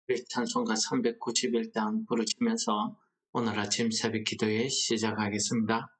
우리 찬송가 391장 부르시면서 오늘 아침 새벽 기도회 시작하겠습니다.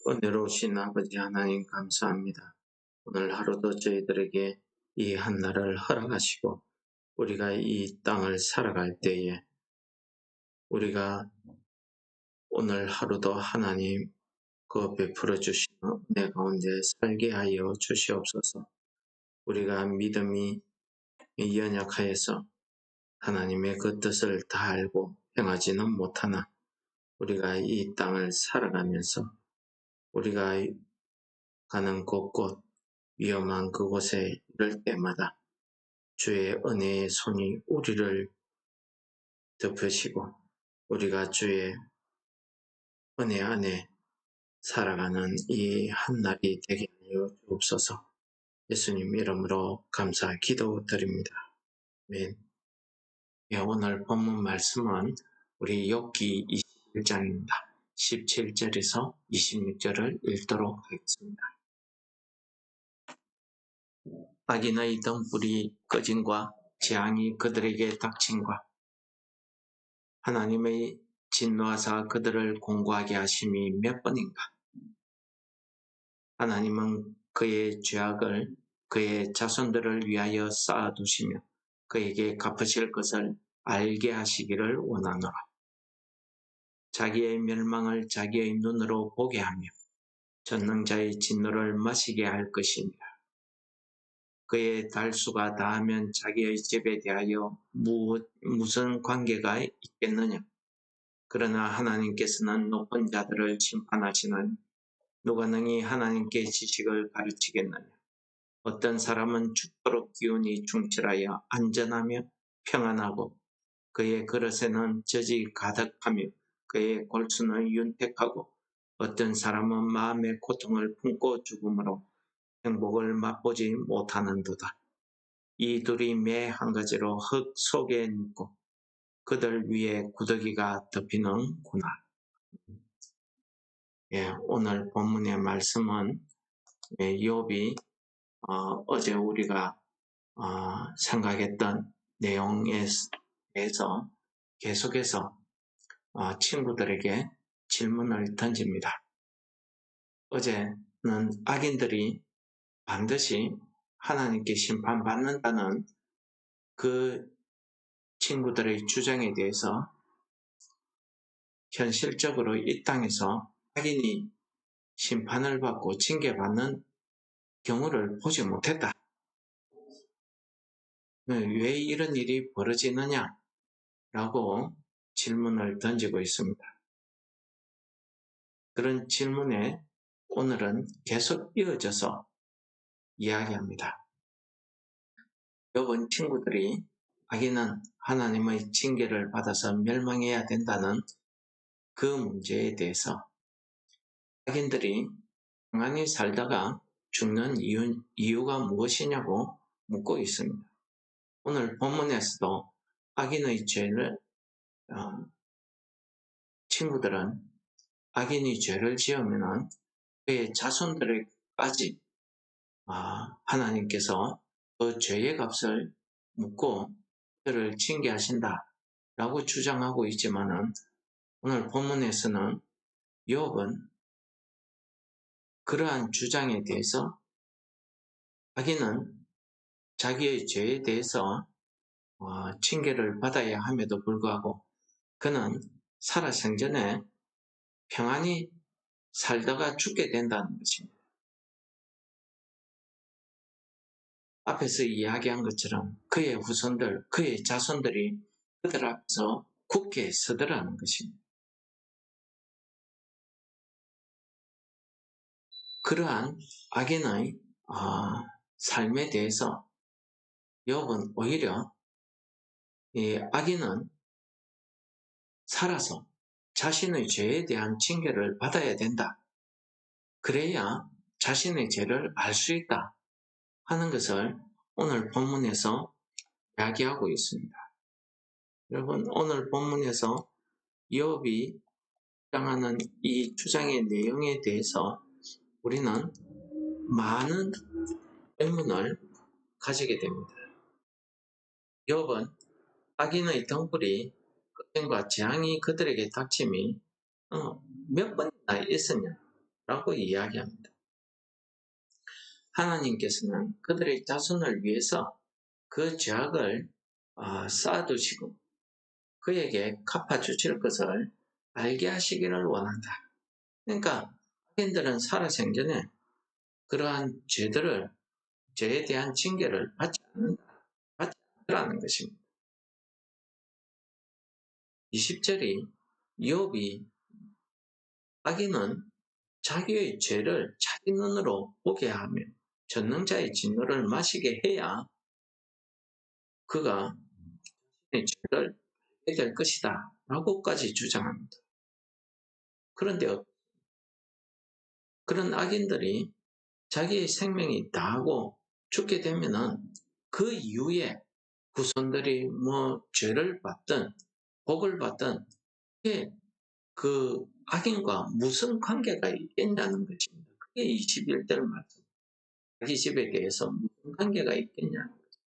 은혜로우신 아버지 하나님 감사합니다. 오늘 하루도 저희들에게 이 한날을 허락하시고 우리가 이 땅을 살아갈 때에 우리가 오늘 하루도 하나님 그 베풀어 주시는 은혜 가운데 살게 하여 주시옵소서. 우리가 믿음이 연약하여서 하나님의 그 뜻을 다 알고 행하지는 못하나 우리가 이 땅을 살아가면서 우리가 가는 곳곳 위험한 그곳에 이를 때마다 주의 은혜의 손이 우리를 덮으시고 우리가 주의 은혜 안에 살아가는 이 한날이 되게 하여 주옵소서. 예수님 이름으로 감사 기도드립니다. 아멘. 예, 오늘 본문 말씀은 우리 욥기 21장입니다. 17절에서 26절을 읽도록 하겠습니다. 악인의 등불이 꺼짐과 재앙이 그들에게 닥침과 하나님의 진노하사 그들을 공고하게 하심이 몇 번인가. 하나님은 그의 죄악을 그의 자손들을 위하여 쌓아두시며 그에게 갚으실 것을 알게 하시기를 원하노라. 자기의 멸망을 자기의 눈으로 보게 하며 전능자의 진노를 마시게 할 것이니라. 그의 달수가 다하면 자기의 집에 대하여 무슨 관계가 있겠느냐. 그러나 하나님께서는 높은 자들을 심판하시나니 누가 능히 하나님께 지식을 가르치겠느냐. 어떤 사람은 죽도록 기운이 충실하여 안전하며 평안하고 그의 그릇에는 젖이 가득하며 그의 골수는 윤택하고 어떤 사람은 마음의 고통을 품고 죽음으로 행복을 맛보지 못하는도다. 이 둘이 매 한 가지로 흙 속에 눕고 그들 위에 구더기가 덮이는구나. 예, 오늘 본문의 말씀은 욥이 어제 우리가 생각했던 내용에 대해서 계속해서 친구들에게 질문을 던집니다. 어제는 악인들이 반드시 하나님께 심판받는다는 그 친구들의 주장에 대해서 현실적으로 이 땅에서 악인이 심판을 받고 징계받는 경우를 보지 못했다. 왜 이런 일이 벌어지느냐? 라고 질문을 던지고 있습니다. 그런 질문에 오늘은 계속 이어져서 이야기합니다. 욥은 친구들이 악인은 하나님의 징계를 받아서 멸망해야 된다는 그 문제에 대해서 악인들이 평안히 살다가 죽는 이유가 무엇이냐고 묻고 있습니다. 오늘 본문에서도 악인의 죄를 친구들은 악인이 죄를 지으면 그의 자손들에까지 하나님께서 그 죄의 값을 묻고 그를 징계하신다 라고 주장하고 있지만은 오늘 본문에서는 욥은 그러한 주장에 대해서 악인은 자기의 죄에 대해서 징계를 받아야 함에도 불구하고 그는 살아생전에 평안히 살다가 죽게 된다는 것입니다. 앞에서 이야기한 것처럼 그의 후손들, 그의 자손들이 그들 앞에서 굳게 서더라는 것입니다. 그러한 악인의 삶에 대해서 욥은 오히려 이 악인은 살아서 자신의 죄에 대한 징계를 받아야 된다. 그래야 자신의 죄를 알 수 있다 하는 것을 오늘 본문에서 이야기하고 있습니다. 여러분, 오늘 본문에서 욥이 주장하는 이 주장의 내용에 대해서 우리는 많은 의문을 가지게 됩니다. 욥은 악인의 등불이 끝과 재앙이 그들에게 닥침이 몇 번이나 있었냐라고 이야기합니다. 하나님께서는 그들의 자손을 위해서 그 죄악을 쌓아두시고 그에게 갚아주실 것을 알게 하시기를 원한다. 그러니까 악인들은 살아생전에 그러한 죄에 대한 징계를 받지 않는다는 것입니다. 20절이 욥이 악인은 자기의 죄를 자기 눈으로 보게 하며 전능자의 진노를 마시게 해야 그가 자신의 죄를 알게 될 것이다 라고까지 주장합니다. 그런데 그런 악인들이 자기의 생명이 다하고 죽게 되면은 그 이후에 후손들이 뭐 죄를 받든 복을 받든 그게 그 악인과 무슨 관계가 있겠냐는 것입니다. 그게 21절 말씀. 자기 집에 대해서 무슨 관계가 있겠냐는 거죠.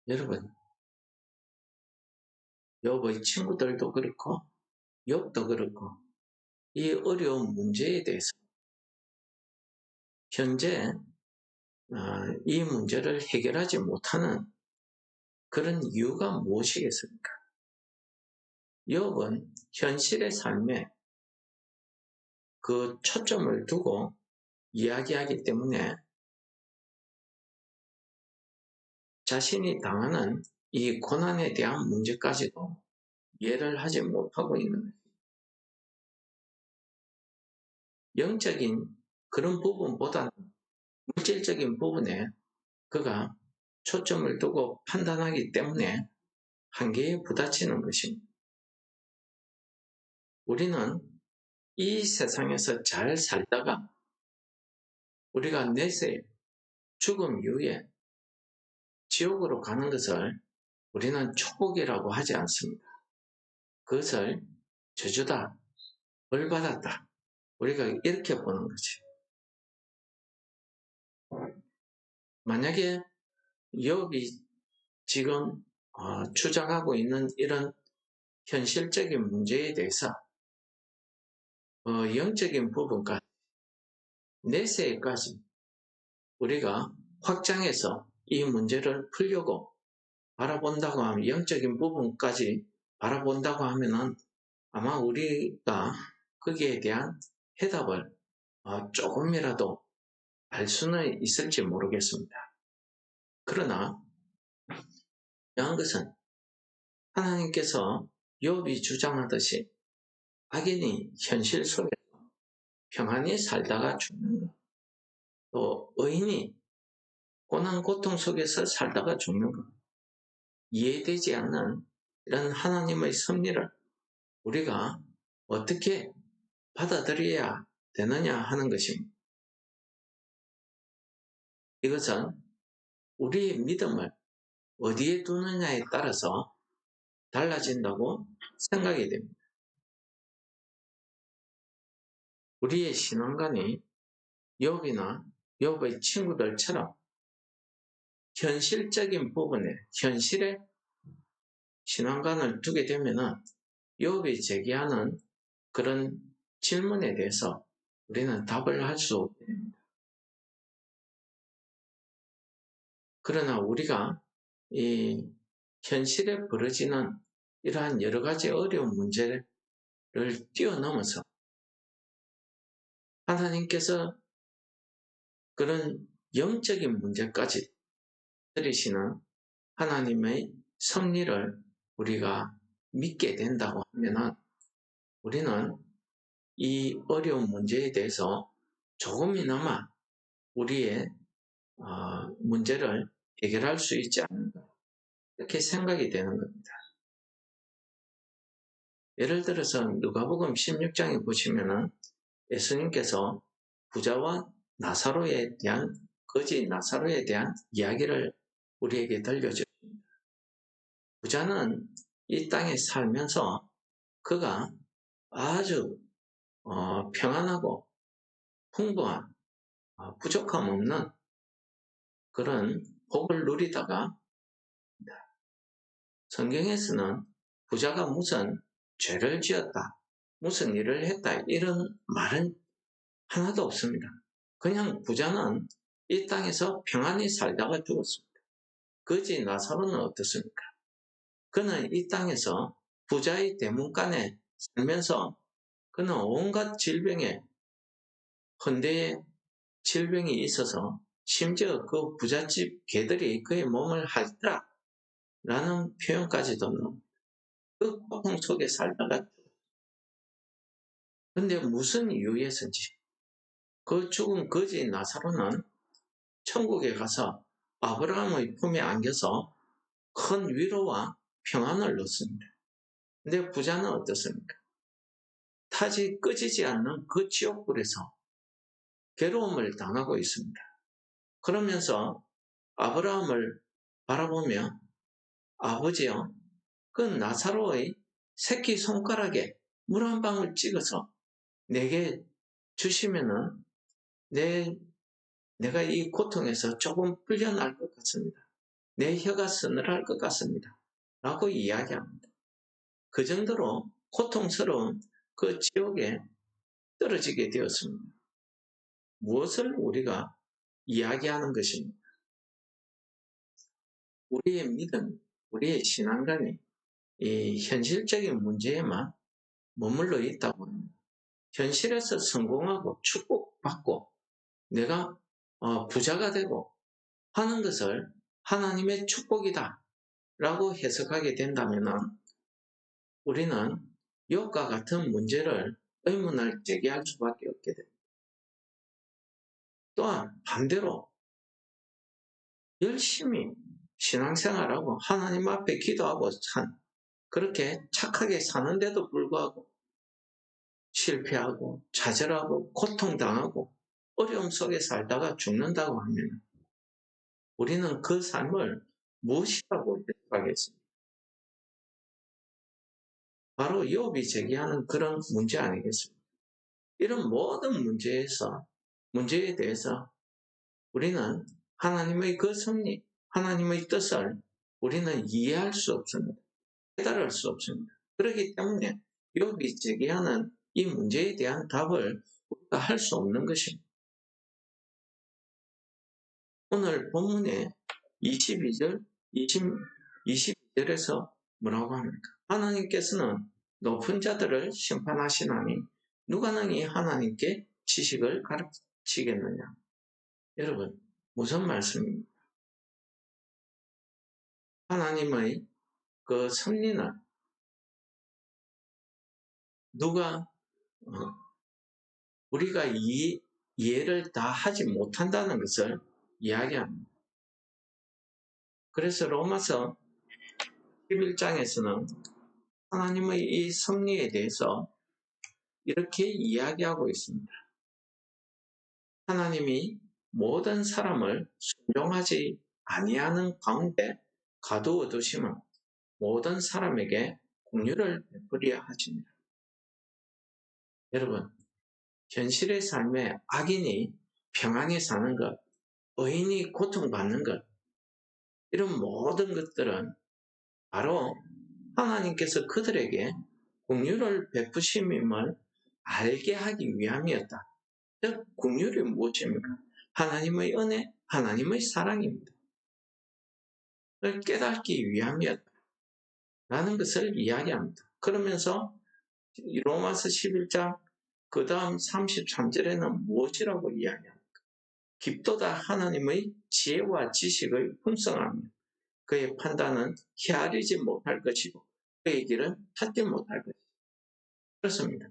여러분, 욥의 친구들도 그렇고 욥도 그렇고 이 어려운 문제에 대해서 현재 이 문제를 해결하지 못하는 그런 이유가 무엇이겠습니까? 욥은 현실의 삶에 그 초점을 두고 이야기하기 때문에 자신이 당하는 이 고난에 대한 문제까지도 이해를 하지 못하고 있는 거예요. 영적인 그런 부분보다는 물질적인 부분에 그가 초점을 두고 판단하기 때문에 한계에 부딪히는 것입니다. 우리는 이 세상에서 잘 살다가 우리가 내세 죽음 이후에 지옥으로 가는 것을 우리는 축복이라고 하지 않습니다. 그것을 저주다, 벌받았다. 우리가 이렇게 보는 거지. 만약에 욥이 지금 주장하고 있는 현실적인 문제에 대해서 영적인 부분까지 내세까지 우리가 확장해서 이 문제를 풀려고 바라본다고 하면 영적인 부분까지 바라본다고 하면은 아마 우리가 거기에 대한 해답을 조금이라도 알 수는 있을지 모르겠습니다. 그러나 중요한 것은 하나님께서 욥이 주장하듯이 악인이 현실 속에서 평안히 살다가 죽는 것, 또 의인이 고난 고통 속에서 살다가 죽는 것, 이해되지 않는 이런 하나님의 섭리를 우리가 어떻게 받아들여야 되느냐 하는 것입니다. 이것은 우리의 믿음을 어디에 두느냐에 따라서 달라진다고 생각이 됩니다. 우리의 신앙관이 욥이나 욥의 친구들처럼 현실적인 부분에 현실에 신앙관을 두게 되면은 욥이 제기하는 그런 질문에 대해서 우리는 답을 할 수 없게 됩니다. 그러나 우리가 이 현실에 벌어지는 이러한 여러 가지 어려운 문제를 뛰어넘어서 하나님께서 그런 영적인 문제까지 들이시는 하나님의 섭리를 우리가 믿게 된다고 하면은 우리는 이 어려운 문제에 대해서 조금이나마 우리의 문제를 해결할 수 있지 않는가 이렇게 생각이 되는 겁니다. 예를 들어서 누가복음 16장에 보시면은 예수님께서 부자와 나사로에 대한 거지 나사로에 대한 이야기를 우리에게 들려줍니다. 부자는 이 땅에 살면서 그가 아주 평안하고 풍부한 부족함 없는 그런 복을 누리다가 성경에서는 부자가 무슨 죄를 지었다, 무슨 일을 했다 이런 말은 하나도 없습니다. 그냥 부자는 이 땅에서 평안히 살다가 죽었습니다. 거지 나사로는 어떻습니까? 그는 이 땅에서 부자의 대문간에 살면서 그는 온갖 질병에 헌대의 질병이 있어서 심지어 그 부잣집 개들이 그의 몸을 핥더라 라는 표현까지도 넣습니다. 그 고통 속에 살다가 근데 무슨 이유에서인지 그 죽은 거지 나사로는 천국에 가서 아브라함의 품에 안겨서 큰 위로와 평안을 얻습니다. 근데 부자는 어떻습니까? 타지 꺼지지 않는 그 지옥불에서 괴로움을 당하고 있습니다. 그러면서 아브라함을 바라보며 아버지여, 그 나사로의 새끼손가락에 물 한 방울 찍어서 내게 주시면은 내가 이 고통에서 조금 풀려날 것 같습니다. 내 혀가 서늘할 것 같습니다. 라고 이야기합니다. 그 정도로 고통스러운 그 지옥에 떨어지게 되었습니다. 무엇을 우리가 이야기하는 것입니까? 우리의 믿음, 우리의 신앙관이 이 현실적인 문제에만 머물러 있다고 합니다. 현실에서 성공하고 축복받고 내가 부자가 되고 하는 것을 하나님의 축복이다 라고 해석하게 된다면 우리는 이것과 같은 문제를 의문을 제기할 수밖에 없게 됩니다. 또한 반대로 열심히 신앙생활하고 하나님 앞에 기도하고 그렇게 착하게 사는데도 불구하고 실패하고 좌절하고 고통당하고 어려움 속에 살다가 죽는다고 하면 우리는 그 삶을 무엇이라고 해석하겠습니까? 바로 욥이 제기하는 그런 문제 아니겠습니까? 이런 모든 문제에 대해서 우리는 하나님의 그 섭리, 하나님의 뜻을 우리는 이해할 수 없습니다. 깨달을 수 없습니다. 그렇기 때문에 욥이 제기하는 이 문제에 대한 답을 우리가 할 수 없는 것입니다. 오늘 본문의 22절, 22절에서 뭐라고 합니까? 하나님께서는 높은 자들을 심판하시나니 누가 능히 하나님께 지식을 가르치겠느냐? 여러분, 무슨 말씀입니까? 하나님의 그 섭리는 누가 우리가 이해를 다 하지 못한다는 것을 이야기합니다. 그래서 로마서 11장에서는 하나님의 이 섭리에 대해서 이렇게 이야기하고 있습니다. 하나님이 모든 사람을 순종하지 아니하는 가운데 가두어 두심은 모든 사람에게 공유를 베풀어야 하십니다. 여러분, 현실의 삶에 악인이 평안히 사는 것, 의인이 고통받는 것, 이런 모든 것들은 바로 하나님께서 그들에게 공유를 베푸심임을 알게 하기 위함이었다. 즉, 공유이 무엇입니까? 하나님의 은혜, 하나님의 사랑입니다. 그걸 깨닫기 위함이었다. 라는 것을 이야기합니다. 그러면서 로마서 11장 그 다음 33절에는 무엇이라고 이야기합니까? 깊도다 하나님의 지혜와 지식의 풍성함이며 그의 판단은 헤아리지 못할 것이고 그의 길은 찾지 못할 것이다. 그렇습니다.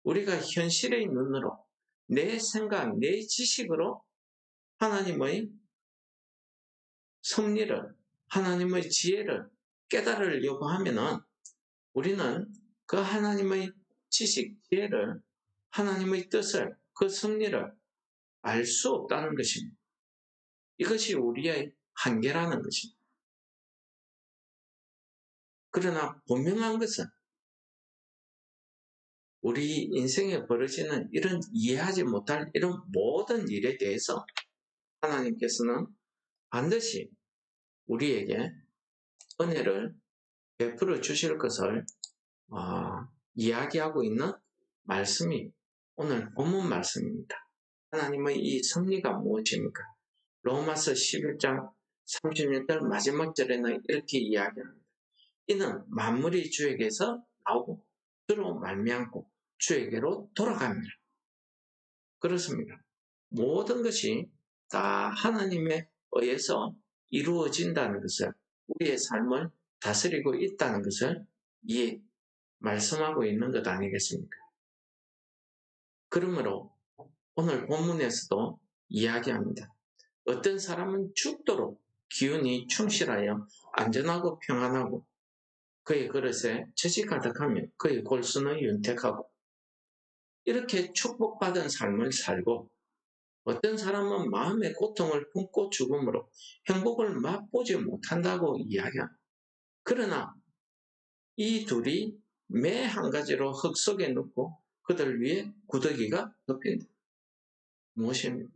우리가 현실의 눈으로 내 생각, 내 지식으로 하나님의 섭리를, 하나님의 지혜를 깨달으려고 하면은 우리는 그 하나님의 지식, 지혜를, 하나님의 뜻을, 그 섭리를 알 수 없다는 것입니다. 이것이 우리의 한계라는 것입니다. 그러나 분명한 것은 우리 인생에 벌어지는 이런 이해하지 못할 이런 모든 일에 대해서 하나님께서는 반드시 우리에게 은혜를 베풀어 주실 것을 이야기하고 있는 말씀이 오늘 본문 말씀입니다. 하나님의 이 섭리가 무엇입니까? 로마서 11장 36절 마지막 절에는 이렇게 이야기합니다. 이는 만물이 주에게서 나오고 주로 말미암고 주에게로 돌아갑니다. 그렇습니다. 모든 것이 다 하나님에 의해서 이루어진다는 것을, 우리의 삶을 다스리고 있다는 것을 말씀하고 있는 것 아니겠습니까? 그러므로 오늘 본문에서도 이야기합니다. 어떤 사람은 죽도록 기운이 충실하여 안전하고 평안하고 그의 그릇에 젖이 가득하며 그의 골수는 윤택하고 이렇게 축복받은 삶을 살고 어떤 사람은 마음의 고통을 품고 죽음으로 행복을 맛보지 못한다고 이야기합니다. 그러나 이 둘이 매 한 가지로 흙 속에 넣고 그들 위에 구더기가 덮인다. 무엇입니까?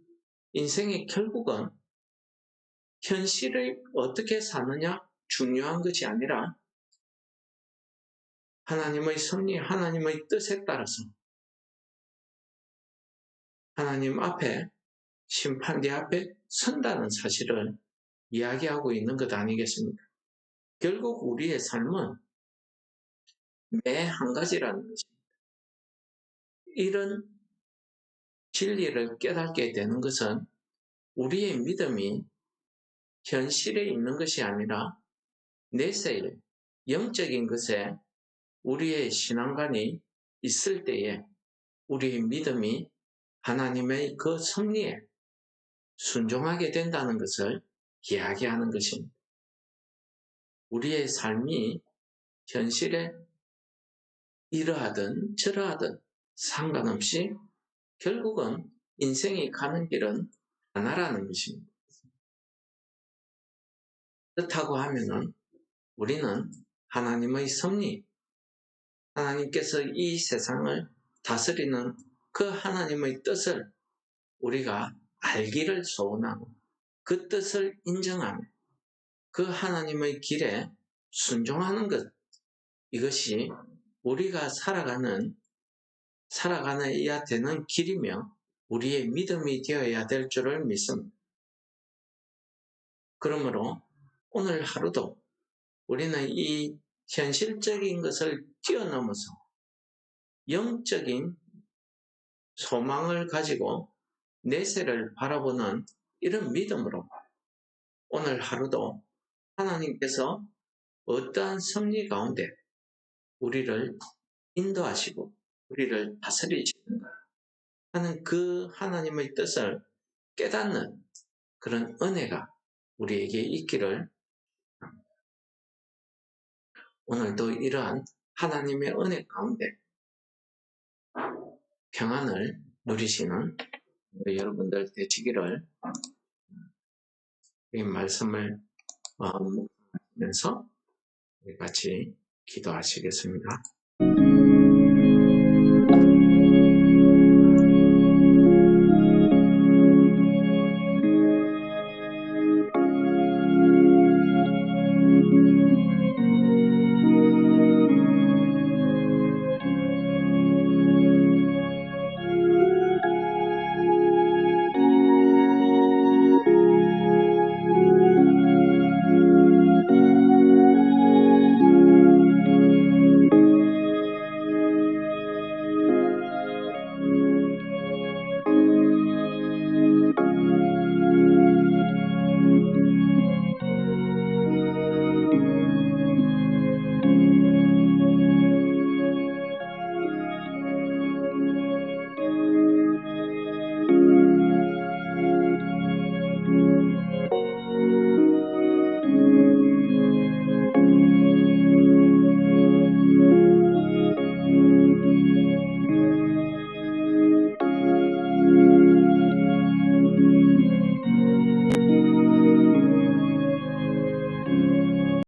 인생의 결국은 현실을 어떻게 사느냐 중요한 것이 아니라 하나님의 섭리, 하나님의 뜻에 따라서 하나님 앞에 심판대 앞에 선다는 사실을 이야기하고 있는 것 아니겠습니까? 결국 우리의 삶은 매 한 가지라는 것입니다. 이런 진리를 깨닫게 되는 것은 우리의 믿음이 현실에 있는 것이 아니라 내세에 영적인 것에 우리의 신앙관이 있을 때에 우리의 믿음이 하나님의 그 섭리에 순종하게 된다는 것을 이야기하는 것입니다. 우리의 삶이 현실에 이러하든 저러하든 상관없이 결국은 인생이 가는 길은 하나라는 것입니다. 그렇다고 하면은 우리는 하나님의 섭리, 하나님께서 이 세상을 다스리는 그 하나님의 뜻을 우리가 알기를 소원하고 그 뜻을 인정하며 그 하나님의 길에 순종하는 것, 이것이 우리가 살아가야 되는 길이며 우리의 믿음이 되어야 될 줄을 믿습니다. 그러므로 오늘 하루도 우리는 이 현실적인 것을 뛰어넘어서 영적인 소망을 가지고 내세를 바라보는 이런 믿음으로 오늘 하루도 하나님께서 어떠한 섭리 가운데 우리를 인도하시고 우리를 다스리시는가 하는 그 하나님의 뜻을 깨닫는 그런 은혜가 우리에게 있기를 오늘도 이러한 하나님의 은혜 가운데 평안을 누리시는 여러분들 되시기를 이 말씀을 묵상하면서 같이 기도하시겠습니다.